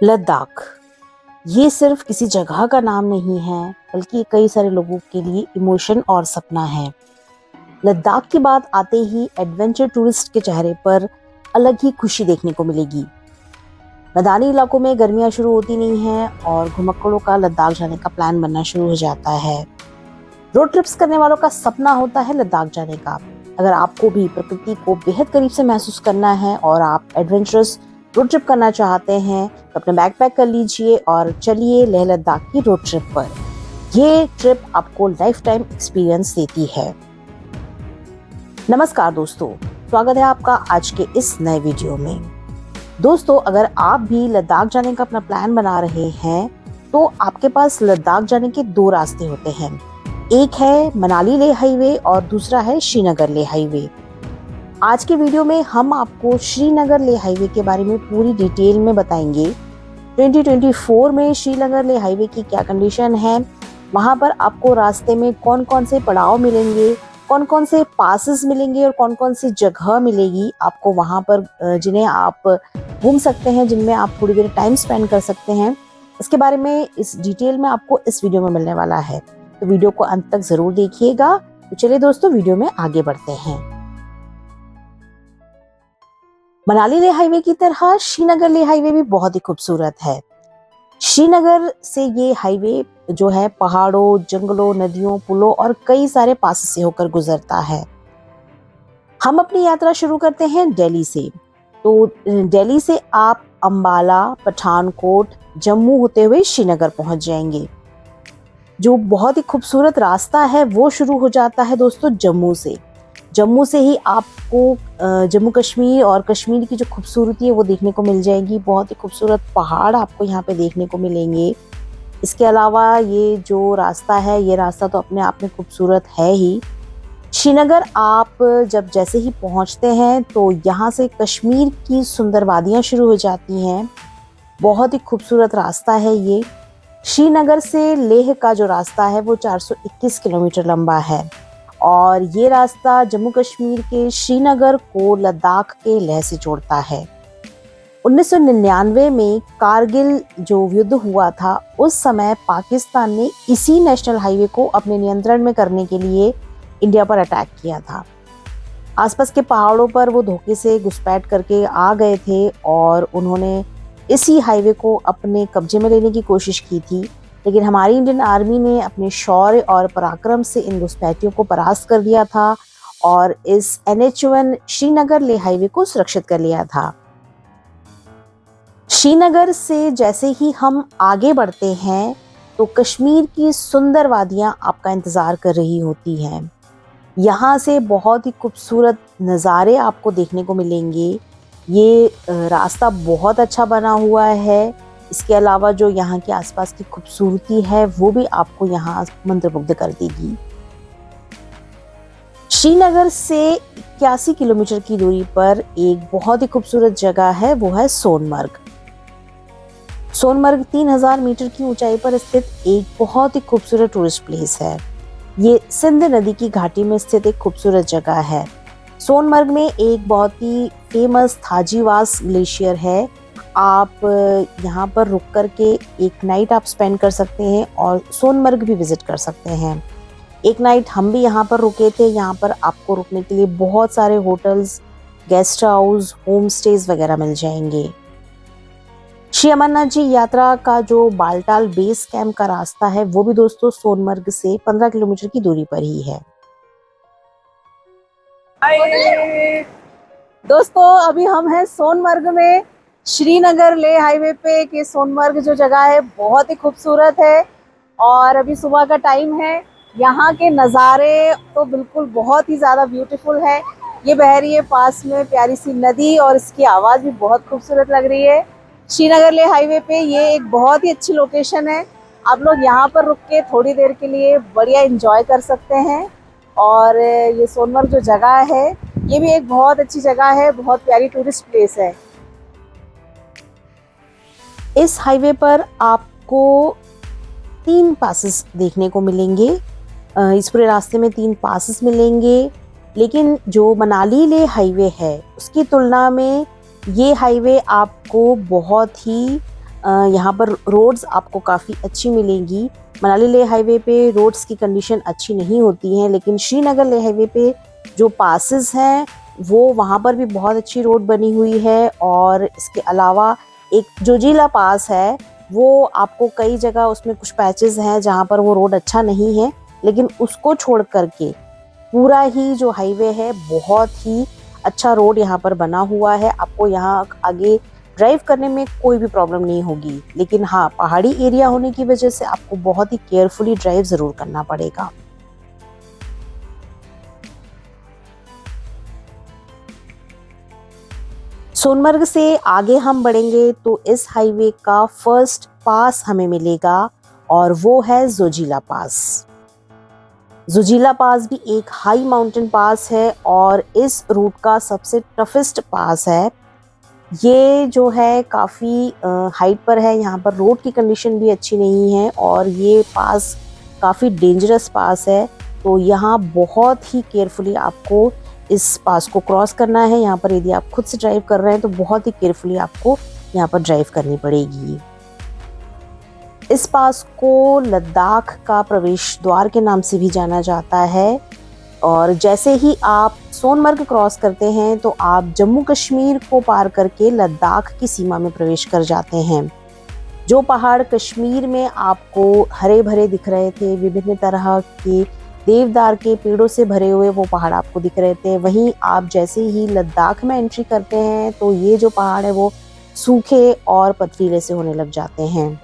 लद्दाख ये सिर्फ किसी जगह का नाम नहीं है, बल्कि कई सारे लोगों के लिए इमोशन और सपना है। लद्दाख की बात आते ही एडवेंचर टूरिस्ट के चेहरे पर अलग ही खुशी देखने को मिलेगी। मैदानी इलाकों में गर्मियां शुरू होती नहीं हैं और घुमक्कड़ों का लद्दाख जाने का प्लान बनना शुरू हो जाता है। रोड ट्रिप्स करने वालों का सपना होता है लद्दाख जाने का। अगर आपको भी प्रकृति को बेहद करीब से महसूस करना है और आप एडवेंचरस रोड ट्रिप करना चाहते हैं तो अपने बैग पैक कर लीजिए और चलिए लेह लद्दाख की रोड ट्रिप पर। ये ट्रिप आपको लाइफ टाइम एक्सपीरियंस देती है। नमस्कार दोस्तों, स्वागत है आपका आज के इस नए वीडियो में। दोस्तों, अगर आप भी लद्दाख जाने का अपना प्लान बना रहे हैं तो आपके पास लद्दाख जाने के दो रास्ते होते हैं। एक है मनाली लेह हाईवे और दूसरा है श्रीनगर लेह हाईवे। आज के वीडियो में हम आपको श्रीनगर लेह हाईवे के बारे में पूरी डिटेल में बताएंगे। 2024 में श्रीनगर लेह हाईवे की क्या कंडीशन है, वहां पर आपको रास्ते में कौन कौन से पड़ाव मिलेंगे, कौन कौन से पासेस मिलेंगे और कौन कौन सी जगह मिलेगी आपको वहां पर जिन्हें आप घूम सकते हैं, जिनमें आप थोड़ी देर टाइम स्पेंड कर सकते हैं। इसके बारे में इस डिटेल में आपको इस वीडियो में मिलने वाला है, तो वीडियो को अंत तक जरूर देखिएगा। तो चलिए दोस्तों, वीडियो में आगे बढ़ते हैं। मनाली लेह हाईवे की तरह श्रीनगर लेह हाईवे भी बहुत ही खूबसूरत है। श्रीनगर से ये हाईवे जो है पहाड़ों, जंगलों, नदियों, पुलों और कई सारे पास से होकर गुजरता है। हम अपनी यात्रा शुरू करते हैं दिल्ली से। तो दिल्ली से आप अंबाला, पठानकोट, जम्मू होते हुए श्रीनगर पहुंच जाएंगे। जो बहुत ही खूबसूरत रास्ता है वो शुरू हो जाता है दोस्तों जम्मू से। जम्मू से ही आपको जम्मू कश्मीर और कश्मीर की जो खूबसूरती है वो देखने को मिल जाएगी। बहुत ही खूबसूरत पहाड़ आपको यहाँ पे देखने को मिलेंगे। इसके अलावा ये जो रास्ता है, ये रास्ता तो अपने आप में खूबसूरत है ही। श्रीनगर आप जब जैसे ही पहुँचते हैं तो यहाँ से कश्मीर की सुंदर वादियाँ शुरू हो जाती हैं। बहुत ही खूबसूरत रास्ता है ये। श्रीनगर से लेह का जो रास्ता है वो 421 किलोमीटर लंबा है और ये रास्ता जम्मू कश्मीर के श्रीनगर को लद्दाख के लेह से जोड़ता है। 1999 में कारगिल जो युद्ध हुआ था, उस समय पाकिस्तान ने इसी नेशनल हाईवे को अपने नियंत्रण में करने के लिए इंडिया पर अटैक किया था। आसपास के पहाड़ों पर वो धोखे से घुसपैठ करके आ गए थे और उन्होंने इसी हाईवे को अपने कब्जे में लेने की कोशिश की थी, लेकिन हमारी इंडियन आर्मी ने अपने शौर्य और पराक्रम से इन घुसपैठियों को परास्त कर दिया था और इस NH1 श्रीनगर लेह हाईवे को सुरक्षित कर लिया था। श्रीनगर से जैसे ही हम आगे बढ़ते हैं तो कश्मीर की सुंदर वादियां आपका इंतजार कर रही होती हैं। यहाँ से बहुत ही खूबसूरत नज़ारे आपको देखने को मिलेंगे। ये रास्ता बहुत अच्छा बना हुआ है। इसके अलावा जो यहाँ के आसपास की खूबसूरती है वो भी आपको यहाँ मंत्रमुग्ध कर देगी। श्रीनगर से 81 किलोमीटर की दूरी पर एक बहुत ही खूबसूरत जगह है, वो है सोनमर्ग। सोनमर्ग 3000 मीटर की ऊंचाई पर स्थित एक बहुत ही खूबसूरत टूरिस्ट प्लेस है। ये सिंध नदी की घाटी में स्थित एक खूबसूरत जगह है। सोनमर्ग में एक बहुत ही फेमस थाजीवास ग्लेशियर है। आप यहाँ पर रुक कर के एक नाइट आप स्पेंड कर सकते हैं और सोनमर्ग भी विजिट कर सकते हैं। एक नाइट हम भी यहाँ पर रुके थे। यहाँ पर आपको रुकने के लिए बहुत सारे hotels, guest house, home stage वगैरह मिल जाएंगे। श्री अमरनाथ जी यात्रा का जो बालटाल बेस कैंप का रास्ता है वो भी दोस्तों सोनमर्ग से 15 किलोमीटर की दूरी पर ही है। दोस्तों, अभी हम हैं सोनमर्ग में। श्रीनगर लेह हाईवे पे कि सोनमर्ग जो जगह है बहुत ही खूबसूरत है और अभी सुबह का टाइम है। यहाँ के नज़ारे तो बिल्कुल बहुत ही ज़्यादा ब्यूटीफुल है। ये बह रही है पास में प्यारी सी नदी और इसकी आवाज़ भी बहुत खूबसूरत लग रही है। श्रीनगर लेह हाईवे पे ये एक बहुत ही अच्छी लोकेशन है। आप लोग यहाँ पर रुक के थोड़ी देर के लिए बढ़िया एंजॉय कर सकते हैं। और ये सोनमर्ग जो जगह है ये भी एक बहुत अच्छी जगह है, बहुत प्यारी टूरिस्ट प्लेस है। इस हाईवे पर आपको 3 पासेस देखने को मिलेंगे। इस पूरे रास्ते में 3 पासेस मिलेंगे, लेकिन जो मनाली लेह हाईवे है उसकी तुलना में ये हाईवे आपको बहुत ही यहाँ पर रोड्स आपको काफ़ी अच्छी मिलेंगी। मनाली लेह हाईवे पे रोड्स की कंडीशन अच्छी नहीं होती हैं, लेकिन श्रीनगर लेह हाईवे पे जो पासेस हैं वो वहाँ पर भी बहुत अच्छी रोड बनी हुई है। और इसके अलावा एक जोजिला पास है, वो आपको कई जगह उसमें कुछ पैचेस हैं जहाँ पर वो रोड अच्छा नहीं है, लेकिन उसको छोड़ करके पूरा ही जो हाईवे है बहुत ही अच्छा रोड यहाँ पर बना हुआ है। आपको यहाँ आगे ड्राइव करने में कोई भी प्रॉब्लम नहीं होगी, लेकिन हाँ, पहाड़ी एरिया होने की वजह से आपको बहुत ही केयरफुली ड्राइव जरूर करना पड़ेगा। सोनमर्ग से आगे हम बढ़ेंगे तो इस हाईवे का फर्स्ट पास हमें मिलेगा और वो है जोजिला पास। जोजिला पास भी एक हाई माउंटेन पास है और इस रूट का सबसे टफेस्ट पास है। ये जो है काफ़ी हाइट पर है, यहाँ पर रोड की कंडीशन भी अच्छी नहीं है और ये पास काफ़ी डेंजरस पास है। तो यहाँ बहुत ही केयरफुली आपको इस पास को क्रॉस करना है। यहाँ पर यदि आप खुद से ड्राइव कर रहे हैं तो बहुत ही केयरफुली आपको यहाँ पर ड्राइव करनी पड़ेगी। इस पास को लद्दाख का प्रवेश द्वार के नाम से भी जाना जाता है और जैसे ही आप सोनमर्ग क्रॉस करते हैं तो आप जम्मू कश्मीर को पार करके लद्दाख की सीमा में प्रवेश कर जाते हैं। जो पहाड़ कश्मीर में आपको हरे भरे दिख रहे थे, विभिन्न तरह के देवदार के पेड़ों से भरे हुए वो पहाड़ आपको दिख रहे थे, वहीं आप जैसे ही लद्दाख में एंट्री करते हैं तो ये जो पहाड़ है वो सूखे और पथरीले से होने लग जाते हैं।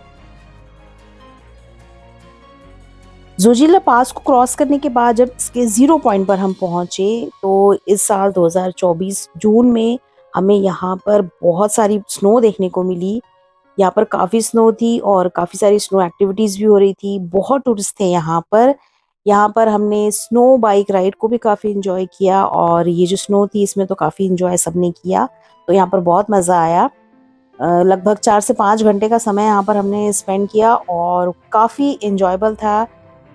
जोजिला पास को क्रॉस करने के बाद जब इसके 0 पॉइंट पर हम पहुंचे तो इस साल 2024 जून में हमें यहाँ पर बहुत सारी स्नो देखने को मिली। यहाँ पर काफ़ी स्नो थी और काफ़ी सारी स्नो एक्टिविटीज़ भी हो रही थी। बहुत टूरिस्ट थे यहाँ पर। यहाँ पर हमने स्नो बाइक राइड को भी काफ़ी इंजॉय किया और ये जो स्नो थी इसमें तो काफ़ी इंजॉय सबने किया। तो यहाँ पर बहुत मज़ा आया। लगभग 4 से 5 घंटे का समय यहाँ पर हमने स्पेंड किया और काफ़ी इंजॉयबल था।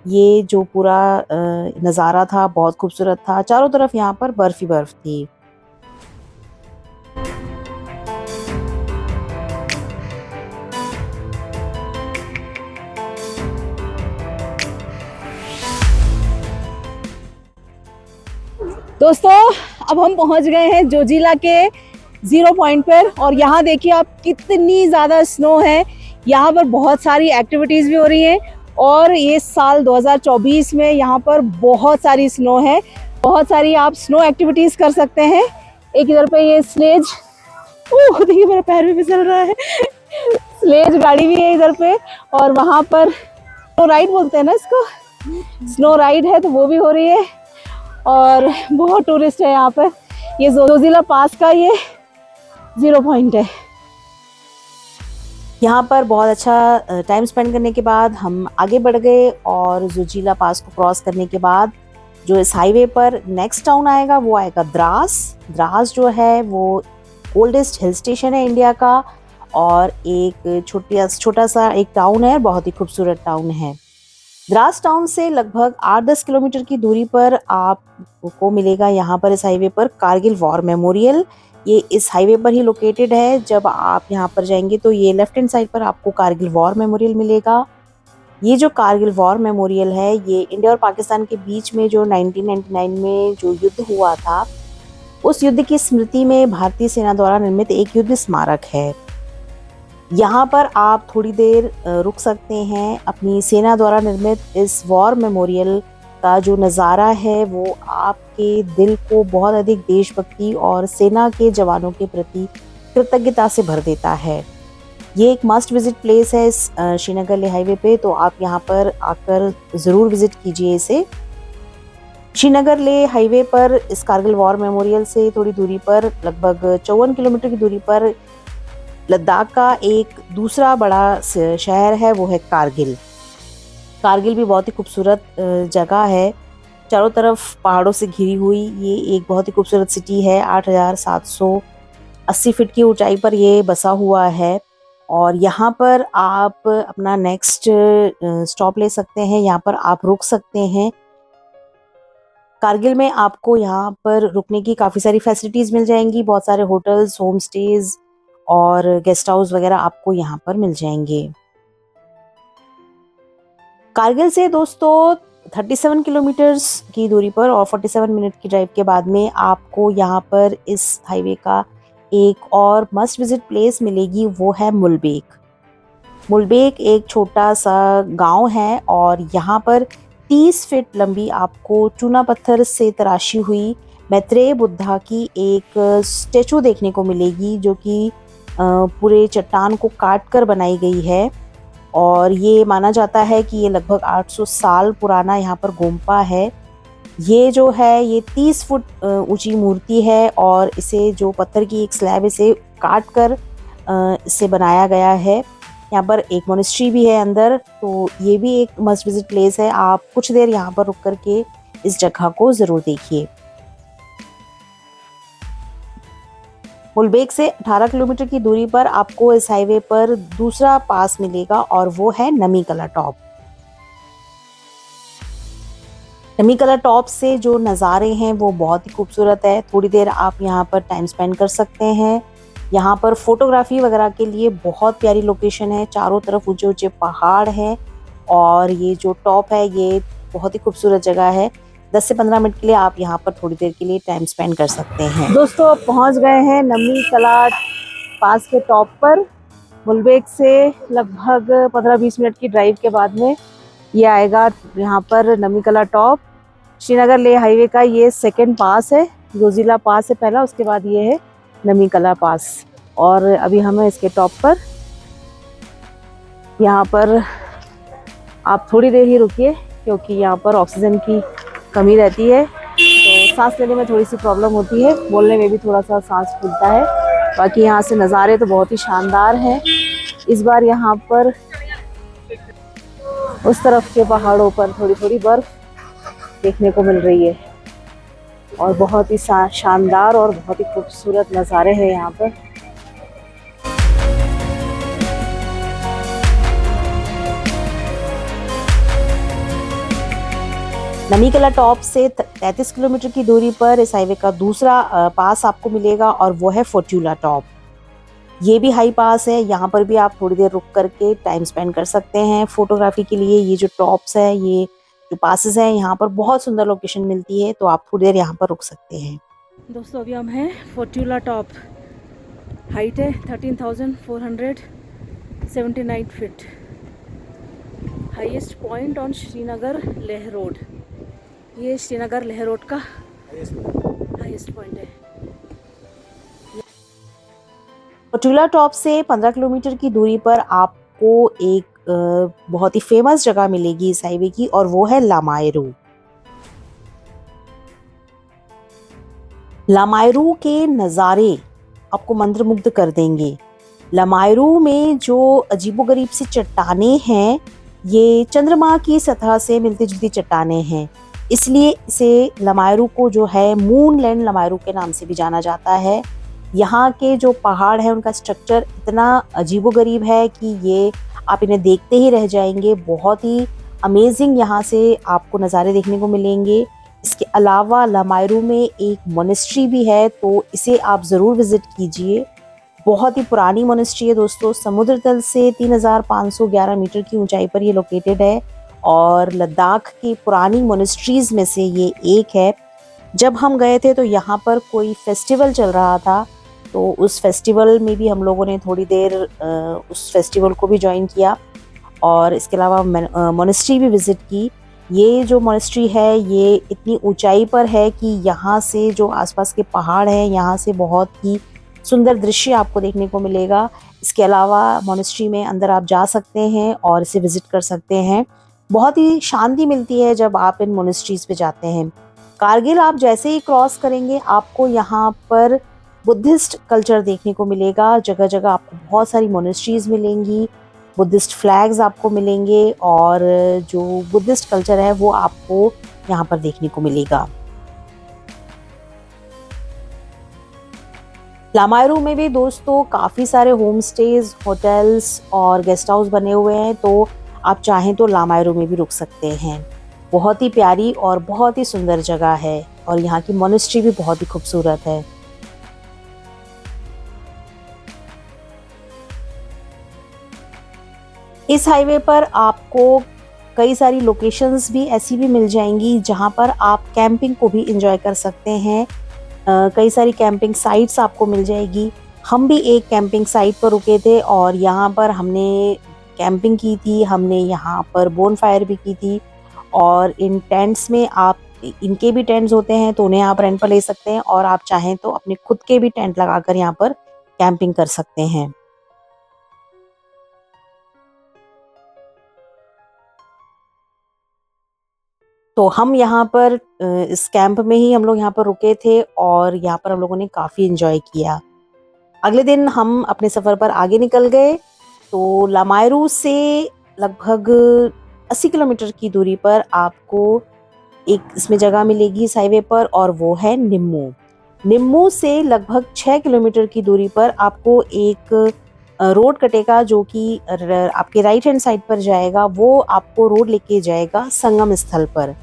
ये जो पूरा नज़ारा था बहुत खूबसूरत था। चारों तरफ यहाँ पर बर्फ ही बर्फ थी। दोस्तों, अब हम पहुंच गए हैं जोजिला के 0 पॉइंट पर और यहाँ देखिए आप कितनी ज़्यादा स्नो है। यहाँ पर बहुत सारी एक्टिविटीज़ भी हो रही हैं और ये साल 2024 में यहाँ पर बहुत सारी स्नो है। बहुत सारी आप स्नो एक्टिविटीज़ कर सकते हैं। एक इधर पे ये स्लेज, ओह देखिए मेरा पैर भी फिसल रहा है। स्लेज गाड़ी भी है इधर पे और वहाँ पर स्नो राइड बोलते हैं ना इसको, स्नो राइड है तो वो भी हो रही है और बहुत टूरिस्ट है यहाँ पर। ये जोजिला पास का ये 0 पॉइंट है। यहाँ पर बहुत अच्छा टाइम स्पेंड करने के बाद हम आगे बढ़ गए और जोजिला पास को क्रॉस करने के बाद जो इस हाईवे पर नेक्स्ट टाउन आएगा वो आएगा द्रास। द्रास जो है वो ओल्डेस्ट हिल स्टेशन है इंडिया का और एक छोटा सा एक टाउन है, बहुत ही खूबसूरत टाउन है। द्रास टाउन से लगभग 8-10 किलोमीटर की दूरी पर आपको मिलेगा यहाँ पर इस हाईवे पर कारगिल वॉर मेमोरियल। ये इस हाईवे पर ही लोकेटेड है। जब आप यहाँ पर जाएंगे तो ये लेफ्ट हैंड साइड पर आपको कारगिल वॉर मेमोरियल मिलेगा। ये जो कारगिल वॉर मेमोरियल है ये इंडिया और पाकिस्तान के बीच में जो 1999 में जो युद्ध हुआ था उस युद्ध की स्मृति में भारतीय सेना द्वारा निर्मित एक युद्ध स्मारक है। यहाँ पर आप थोड़ी देर रुक सकते हैं। अपनी सेना द्वारा निर्मित इस वॉर मेमोरियल का जो नज़ारा है वो आपके दिल को बहुत अधिक देशभक्ति और सेना के जवानों के प्रति कृतज्ञता से भर देता है। ये एक मस्ट विजिट प्लेस है इस श्रीनगर लेह हाईवे पे, तो आप यहाँ पर आकर ज़रूर विजिट कीजिए इसे। श्रीनगर लेह हाईवे पर इस कारगिल वॉर मेमोरियल से थोड़ी दूरी पर लगभग 54 किलोमीटर की दूरी पर लद्दाख का एक दूसरा बड़ा शहर है, वो है कारगिल। कारगिल भी बहुत ही खूबसूरत जगह है, चारों तरफ पहाड़ों से घिरी हुई ये एक बहुत ही खूबसूरत सिटी है। 8,780 फीट की ऊंचाई पर ये बसा हुआ है और यहाँ पर आप अपना नेक्स्ट स्टॉप ले सकते हैं, यहाँ पर आप रुक सकते हैं। कारगिल में आपको यहाँ पर रुकने की काफ़ी सारी फैसिलिटीज़ मिल जाएंगी, बहुत सारे होटल्स, होम स्टेज और गेस्ट हाउस वगैरह आपको यहाँ पर मिल जाएंगे। कारगिल से दोस्तों 37 किलोमीटर्स की दूरी पर और 47 मिनट की ड्राइव के बाद में आपको यहाँ पर इस हाईवे का एक और मस्ट विजिट प्लेस मिलेगी, वो है मुलबेक। मुलबेक एक छोटा सा गांव है और यहाँ पर 30 फीट लंबी आपको चूना पत्थर से तराशी हुई मैत्रेय बुद्धा की एक स्टेचू देखने को मिलेगी, जो कि पूरे चट्टान को काट कर बनाई गई है। और ये माना जाता है कि ये लगभग 800 साल पुराना यहाँ पर गोम्पा है। ये जो है ये 30 फुट ऊंची मूर्ति है और इसे जो पत्थर की एक स्लैब इसे काट कर इसे बनाया गया है। यहाँ पर एक मोनेस्ट्री भी है अंदर, तो ये भी एक मस्ट विजिट प्लेस है। आप कुछ देर यहाँ पर रुक करके इस जगह को ज़रूर देखिए। मुलबेक से 18 किलोमीटर की दूरी पर आपको इस हाईवे पर दूसरा पास मिलेगा और वो है नमीकला टॉप। नमीकला टॉप से जो नज़ारे हैं वो बहुत ही खूबसूरत है। थोड़ी देर आप यहाँ पर टाइम स्पेंड कर सकते हैं। यहाँ पर फोटोग्राफी वगैरह के लिए बहुत प्यारी लोकेशन है। चारों तरफ ऊंचे ऊंचे पहाड़ हैं और ये जो टॉप है ये बहुत ही खूबसूरत जगह है। 10 से 15 मिनट के लिए आप यहाँ पर थोड़ी देर के लिए टाइम स्पेंड कर सकते हैं। दोस्तों अब पहुंच गए हैं नमीकला पास के टॉप पर। मुलबेक से लगभग 15-20 मिनट की ड्राइव के बाद में ये आएगा यहाँ पर नमीकला टॉप। श्रीनगर लेह हाईवे का ये सेकंड पास है। जोजिला पास है पहला, उसके बाद ये है नमीकला पास। और अभी हम इसके टॉप पर। यहाँ पर आप थोड़ी देर ही रुकिए क्योंकि यहाँ पर ऑक्सीजन की कमी रहती है, तो सांस लेने में थोड़ी सी प्रॉब्लम होती है, बोलने में भी थोड़ा सा सांस फूलता है। बाकी यहाँ से नज़ारे तो बहुत ही शानदार हैं। इस बार यहाँ पर उस तरफ के पहाड़ों पर थोड़ी थोड़ी बर्फ देखने को मिल रही है और बहुत ही शानदार और बहुत ही खूबसूरत नज़ारे हैं यहाँ पर। नमीकला टॉप से 33 किलोमीटर की दूरी पर इस हाईवे का दूसरा पास आपको मिलेगा और वो है फोर्टुला टॉप। ये भी हाई पास है। यहाँ पर भी आप थोड़ी देर रुक करके टाइम स्पेंड कर सकते हैं फोटोग्राफी के लिए। ये जो टॉप्स है, ये जो पासेस हैं, यहाँ पर बहुत सुंदर लोकेशन मिलती है, तो आप थोड़ी देर यहाँ पर रुक सकते हैं। दोस्तों अभी हम हैं फोर्टुला टॉप। हाइट है 13,479 feet. Highest point on Srinagar Leh road. ये श्रीनगर लेह रोड का हाईएस्ट पॉइंट है। फोर्टुला टॉप से 15 किलोमीटर की दूरी पर आपको एक बहुत ही फेमस जगह मिलेगी इस हाईवे की, और वो है लामायरू। लामायरू के नज़ारे आपको मंत्रमुग्ध कर देंगे। लामायरू में जो अजीबोगरीब सी चट्टानें हैं, ये चंद्रमा की सतह से मिलती जुलती चट्टानें हैं, इसलिए इसे लामायरू को जो है मूनलैंड लामायरू के नाम से भी जाना जाता है। यहाँ के जो पहाड़ है उनका स्ट्रक्चर इतना अजीबोगरीब है कि ये आप इन्हें देखते ही रह जाएंगे। बहुत ही अमेजिंग यहाँ से आपको नज़ारे देखने को मिलेंगे। इसके अलावा लामायरू में एक मोनेस्ट्री भी है, तो इसे आप ज़रूर विज़िट कीजिए। बहुत ही पुरानी मोनेस्ट्री है दोस्तों। समुद्र तल से 3511 मीटर की ऊंचाई पर ये लोकेटेड है और लद्दाख की पुरानी मोनेस्ट्रीज़ में से ये एक है। जब हम गए थे तो यहाँ पर कोई फेस्टिवल चल रहा था, तो उस फेस्टिवल में भी हम लोगों ने थोड़ी देर उस फेस्टिवल को भी ज्वाइन किया और इसके अलावा मोनेस्ट्री भी विज़िट की। ये जो मोनेस्ट्री है ये इतनी ऊंचाई पर है कि यहाँ से जो आसपास के पहाड़ हैं, यहाँ से बहुत ही सुंदर दृश्य आपको देखने को मिलेगा। इसके अलावा मोनेस्ट्री में अंदर आप जा सकते हैं और इसे विज़िट कर सकते हैं। बहुत ही शांति मिलती है जब आप इन मोनेस्ट्रीज़ पे जाते हैं। कारगिल आप जैसे ही क्रॉस करेंगे आपको यहाँ पर बुद्धिस्ट कल्चर देखने को मिलेगा। जगह जगह आपको बहुत सारी मोनेस्ट्रीज़ मिलेंगी, बुद्धिस्ट फ्लैग्स आपको मिलेंगे और जो बुद्धिस्ट कल्चर है वो आपको यहाँ पर देखने को मिलेगा। लामायरू में भी दोस्तों काफ़ी सारे होम स्टेज, होटल्स और गेस्ट हाउस बने हुए हैं, तो आप चाहें तो लामायरू में भी रुक सकते हैं। बहुत ही प्यारी और बहुत ही सुंदर जगह है और यहाँ की मोनेस्ट्री भी बहुत ही खूबसूरत है। इस हाईवे पर आपको कई सारी लोकेशंस भी ऐसी भी मिल जाएंगी जहां पर आप कैंपिंग को भी एंजॉय कर सकते हैं। कई सारी कैंपिंग साइट्स आपको मिल जाएगी। हम भी एक कैंपिंग साइट पर रुके थे और यहाँ पर हमने कैंपिंग की थी, हमने यहाँ पर बोन फायर भी की थी। और इन टेंट्स में आप, इनके भी टेंट्स होते हैं तो उन्हें आप रेंट पर ले सकते हैं, और आप चाहें तो अपने खुद के भी टेंट लगाकर यहाँ पर कैंपिंग कर सकते हैं। तो हम यहाँ पर इस कैंप में ही हम लोग यहाँ पर रुके थे और यहाँ पर हम लोगों ने काफ़ी एंजॉय किया। अगले दिन हम अपने सफ़र पर आगे निकल गए। तो लामायरू से लगभग 80 किलोमीटर की दूरी पर आपको एक इसमें जगह मिलेगी इस हाईवे पर, और वो है निम्मू। निम्मू से लगभग 6 किलोमीटर की दूरी पर आपको एक रोड कटेगा जो कि आपके राइट हैंड साइड पर जाएगा। वो आपको रोड लेके जाएगा संगम स्थल पर।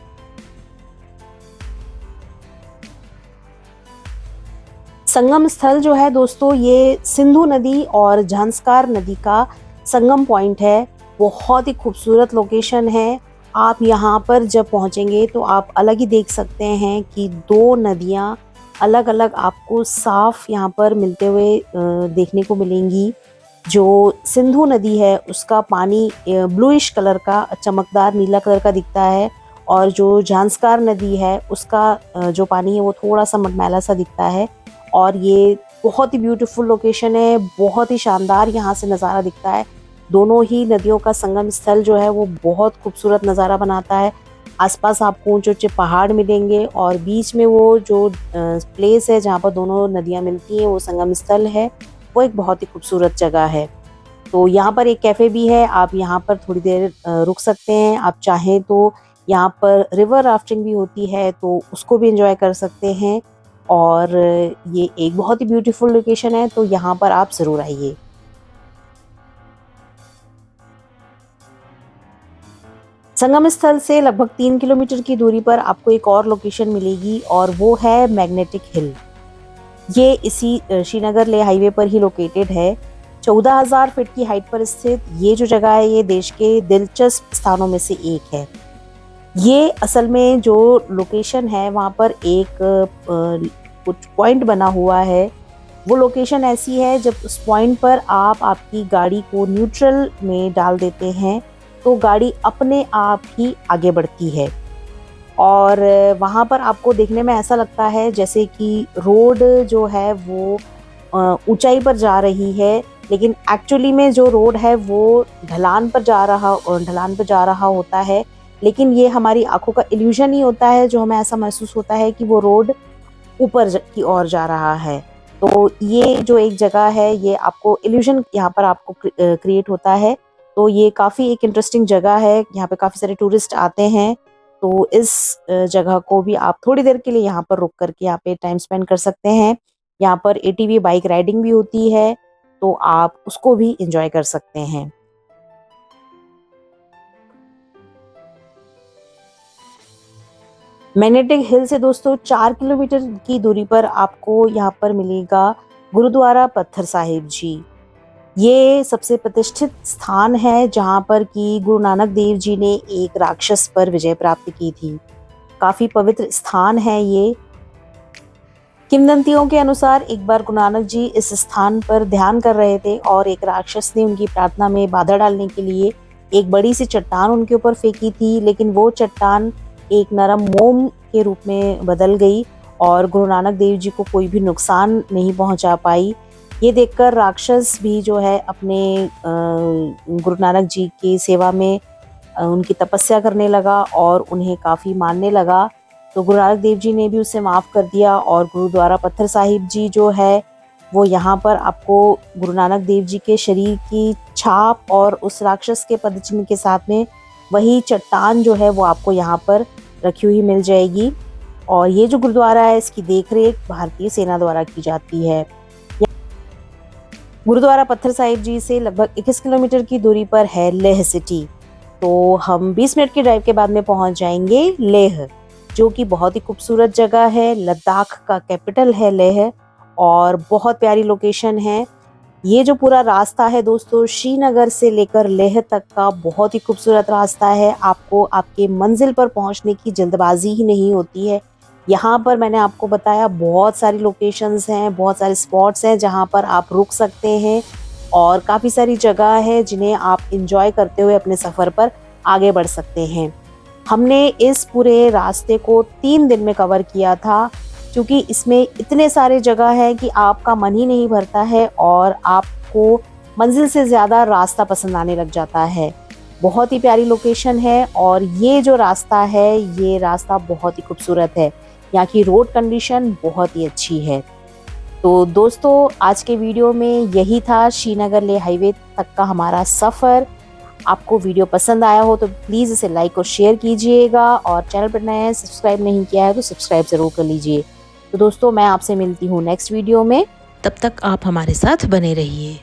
संगम स्थल जो है दोस्तों, ये सिंधु नदी और झांस्कार नदी का संगम पॉइंट है। बहुत ही खूबसूरत लोकेशन है। आप यहाँ पर जब पहुँचेंगे तो आप अलग ही देख सकते हैं कि दो नदियाँ अलग अलग आपको साफ यहाँ पर मिलते हुए देखने को मिलेंगी। जो सिंधु नदी है उसका पानी ब्लूइश कलर का, चमकदार नीला कलर का दिखता है, और जो झांस्कार नदी है उसका जो पानी है वो थोड़ा सा मटमैला सा दिखता है। और ये बहुत ही ब्यूटीफुल लोकेशन है, बहुत ही शानदार यहाँ से नज़ारा दिखता है। दोनों ही नदियों का संगम स्थल जो है वो बहुत खूबसूरत नज़ारा बनाता है। आसपास आपको ऊंचे ऊंचे पहाड़ मिलेंगे और बीच में वो जो प्लेस है जहाँ पर दोनों नदियाँ मिलती हैं वो संगम स्थल है। वो एक बहुत ही खूबसूरत जगह है। तो यहाँ पर एक कैफ़े भी है, आप यहाँ पर थोड़ी देर रुक सकते हैं। आप चाहें तो यहाँ पर रिवर राफ्टिंग भी होती है तो उसको भी एंजॉय कर सकते हैं। और ये एक बहुत ही ब्यूटीफुल लोकेशन है, तो यहाँ पर आप ज़रूर आइए। संगम स्थल से लगभग 3 किलोमीटर की दूरी पर आपको एक और लोकेशन मिलेगी और वो है मैग्नेटिक हिल। ये इसी श्रीनगर लेह हाईवे पर ही लोकेटेड है। 14,000 फीट की हाइट पर स्थित ये जो जगह है ये देश के दिलचस्प स्थानों में से एक है। ये असल में जो लोकेशन है वहाँ पर एक कुछ पॉइंट बना हुआ है। वो लोकेशन ऐसी है, जब उस पॉइंट पर आप आपकी गाड़ी को न्यूट्रल में डाल देते हैं तो गाड़ी अपने आप ही आगे बढ़ती है। और वहाँ पर आपको देखने में ऐसा लगता है जैसे कि रोड जो है वो ऊंचाई पर जा रही है, लेकिन एक्चुअली में जो रोड है वो ढलान पर जा रहा होता है। लेकिन ये हमारी आंखों का इल्यूजन ही होता है, जो हमें ऐसा महसूस होता है कि वो रोड ऊपर की ओर जा रहा है। तो ये जो एक जगह है ये आपको इल्यूजन यहाँ पर आपको क्रिएट होता है। तो ये काफ़ी एक इंटरेस्टिंग जगह है, यहाँ पे काफ़ी सारे टूरिस्ट आते हैं। तो इस जगह को भी आप थोड़ी देर के लिए यहाँ पर रुक करके यहाँ पे टाइम स्पेंड कर सकते हैं। यहाँ पर एटीवी बाइक राइडिंग भी होती है, तो आप उसको भी एंजॉय कर सकते हैं। मैग्नेटिक हिल से दोस्तों 4 किलोमीटर की दूरी पर आपको यहाँ पर मिलेगा गुरुद्वारा पत्थर साहिब जी। ये सबसे प्रतिष्ठित स्थान है जहाँ पर कि गुरु नानक देव जी ने एक राक्षस पर विजय प्राप्त की थी। काफ़ी पवित्र स्थान है ये। किंवदंतियों के अनुसार एक बार गुरु नानक जी इस स्थान पर ध्यान कर रहे थे और एक राक्षस ने उनकी प्रार्थना में बाधा डालने के लिए एक बड़ी सी चट्टान उनके ऊपर फेंकी थी, लेकिन वो चट्टान एक नरम मोम के रूप में बदल गई और गुरु नानक देव जी को कोई भी नुकसान नहीं पहुंचा पाई। ये देखकर राक्षस भी जो है अपने गुरु नानक जी की सेवा में उनकी तपस्या करने लगा और उन्हें काफ़ी मानने लगा। तो गुरु नानक देव जी ने भी उसे माफ़ कर दिया और गुरुद्वारा पत्थर साहिब जी जो है वो यहाँ पर आपको गुरु नानक देव जी के शरीर की छाप और उस राक्षस के पदचिन्ह के साथ में वही चट्टान जो है वो आपको यहाँ पर रखी हुई मिल जाएगी। और ये जो गुरुद्वारा है इसकी देखरेख भारतीय सेना द्वारा की जाती है। गुरुद्वारा पत्थर साहिब जी से लगभग 21 किलोमीटर की दूरी पर है लेह सिटी। तो हम 20 मिनट की ड्राइव के बाद में पहुंच जाएंगे लेह, जो कि बहुत ही खूबसूरत जगह है। लद्दाख का कैपिटल है लेह और बहुत प्यारी लोकेशन है। ये जो पूरा रास्ता है दोस्तों, श्रीनगर से लेकर लेह तक का बहुत ही खूबसूरत रास्ता है। आपको आपके मंजिल पर पहुंचने की जल्दबाजी ही नहीं होती है। यहाँ पर मैंने आपको बताया बहुत सारी लोकेशंस हैं, बहुत सारे स्पॉट्स हैं जहाँ पर आप रुक सकते हैं और काफ़ी सारी जगह है जिन्हें आप इंजॉय करते हुए अपने सफ़र पर आगे बढ़ सकते हैं। हमने इस पूरे रास्ते को 3 दिन में कवर किया था, क्योंकि इसमें इतने सारे जगह है कि आपका मन ही नहीं भरता है और आपको मंजिल से ज़्यादा रास्ता पसंद आने लग जाता है। बहुत ही प्यारी लोकेशन है और ये जो रास्ता है, ये रास्ता बहुत ही खूबसूरत है। यहाँ की रोड कंडीशन बहुत ही अच्छी है। तो दोस्तों, आज के वीडियो में यही था श्रीनगर लेह हाईवे तक का हमारा सफ़र। आपको वीडियो पसंद आया हो तो प्लीज़ इसे लाइक और शेयर कीजिएगा और चैनल पर नए हैं, सब्सक्राइब नहीं किया है तो सब्सक्राइब ज़रूर कर लीजिए। तो दोस्तों, मैं आपसे मिलती हूँ नेक्स्ट वीडियो में। तब तक आप हमारे साथ बने रहिए।